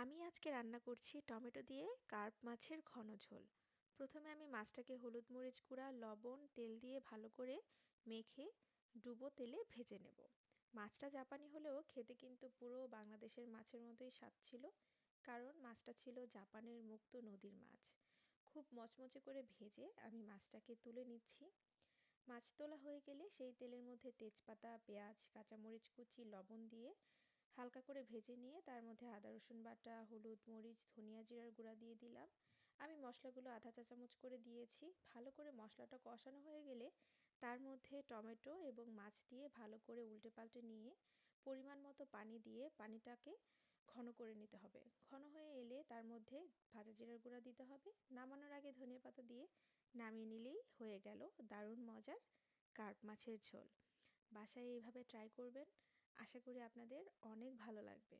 আমি আজকে রান্না করছি টমেটো দিয়ে কার্প মাছের ঘন ঝোল। প্রথমে আমি মাছটাকে হলুদ মরিচ গুঁড়া লবণ তেল দিয়ে ভালো করে মেখে ডুবো তেলে ভেজে নেব। মাছটা জাপানি হলেও খেতে কিন্তু পুরো বাংলাদেশের মাছের মতোই স্বাদ ছিল, কারণ মাছটা ছিল জাপানের মুক্ত নদীর মাছ। খুব মচমচে করে ভেজে আমি মাছটাকে তুলে নিচ্ছি। মাছ তোলা হয়ে গেলে সেই তেলের মধ্যে তেজপাতা পেঁয়াজ কাঁচামরিচ কুচি লবণ দিয়ে হালকা করে ভেজে নিয়ে তার মধ্যে আদা রসুন বাটা হলুদ মরিচ ধনিয়া জিরার গুঁড়া দিয়ে দিলাম। আমি মশলাগুলো আধা চা চামচ করে দিয়েছি। ভালো করে মশলাটা কষানো হয়ে গেলে তার মধ্যে টমেটো এবং মাছ দিয়ে ভালো করে উল্টে পাল্টে নিয়ে পরিমাণ মতো পানি দিয়ে পানিটাকে ঘন করে নিতে হবে। ঘন হয়ে এলে তার মধ্যে ভাজা জিরার গুঁড়া দিতে হবে। নামানোর আগে ধনিয়া পাতা দিয়ে নামিয়ে নিলেই হয়ে গেল দারুণ মজার কার্প মাছের ঝোল। বাসায় এইভাবে ট্রাই করবেন, আশা করি আপনাদের অনেক ভালো লাগবে।